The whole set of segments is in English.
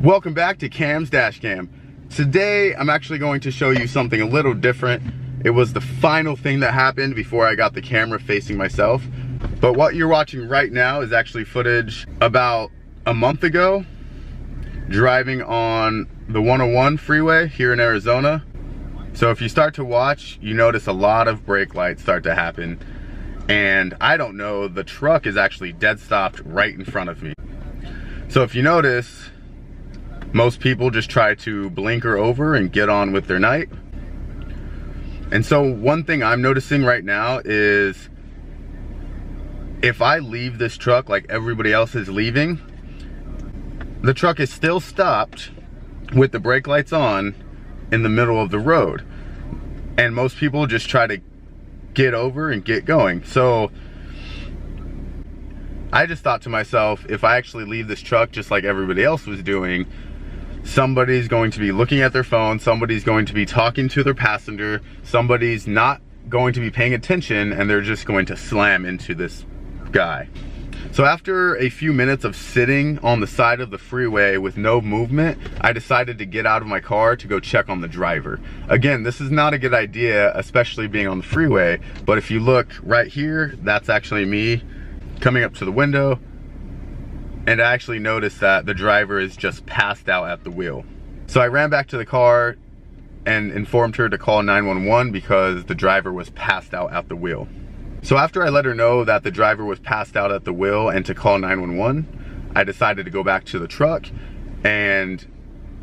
Welcome back to Cam's Dashcam. Today I'm actually going to show you something a little different. It was the final thing that happened before I got the camera facing myself. But what you're watching right now is actually footage about a month ago, driving on the 101 freeway here in Arizona. So if you start to watch, you notice a lot of brake lights start to happen. And I don't know, the truck is actually dead stopped right in front of me. So if you notice, most people just try to blinker over and get on with their night. And so one thing I'm noticing right now is if I leave this truck like everybody else is leaving, the truck is still stopped with the brake lights on in the middle of the road. And most people just try to get over and get going. So I just thought to myself, if I actually leave this truck just like everybody else was doing, somebody's going to be looking at their phone, somebody's going to be talking to their passenger, somebody's not going to be paying attention, and they're just going to slam into this guy. So after a few minutes of sitting on the side of the freeway with no movement, I decided to get out of my car to go check on the driver. Again, this is not a good idea, especially being on the freeway, but if you look right here, that's actually me coming up to the window. And I actually noticed that the driver is just passed out at the wheel. So I ran back to the car and informed her to call 911 because the driver was passed out at the wheel. So after I let her know that the driver was passed out at the wheel and to call 911, I decided to go back to the truck and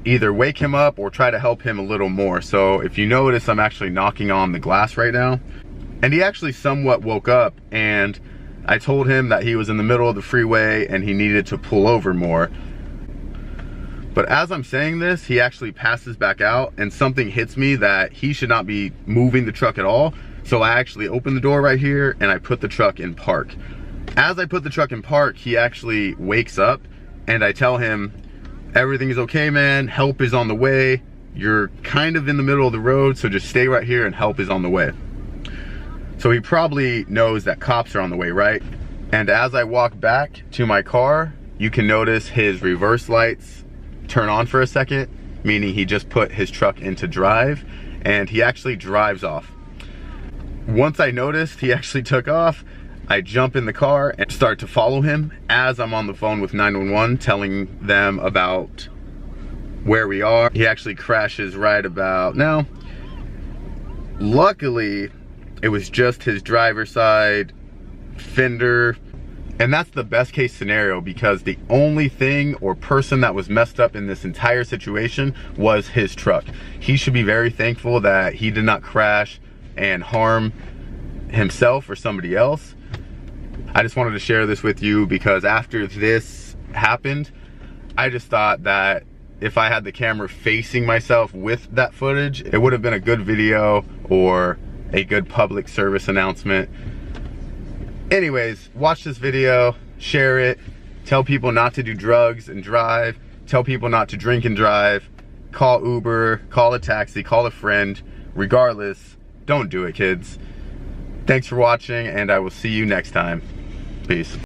either wake him up or try to help him a little more. So if you notice, I'm actually knocking on the glass right now. And he actually somewhat woke up, and I told him that he was in the middle of the freeway and he needed to pull over more. But as I'm saying this, he actually passes back out and something hits me that he should not be moving the truck at all. So I actually open the door right here and I put the truck in park. As I put the truck in park, he actually wakes up and I tell him, everything is okay, man, help is on the way. You're kind of in the middle of the road, so just stay right here and help is on the way. So he probably knows that cops are on the way, right? And as I walk back to my car, you can notice his reverse lights turn on for a second, meaning he just put his truck into drive, and he actually drives off. Once I noticed he actually took off, I jump in the car and start to follow him as I'm on the phone with 911, telling them about where we are. He actually crashes right about now. Luckily, it was just his driver's side fender. And that's the best case scenario, because the only thing or person that was messed up in this entire situation was his truck. He should be very thankful that he did not crash and harm himself or somebody else. I just wanted to share this with you because after this happened, I just thought that if I had the camera facing myself with that footage, it would have been a good video or a good public service announcement. Anyways, watch this video, share it, tell people not to do drugs and drive, tell people not to drink and drive, call Uber, call a taxi, call a friend. Regardless, don't do it, kids. Thanks for watching, and I will see you next time. Peace.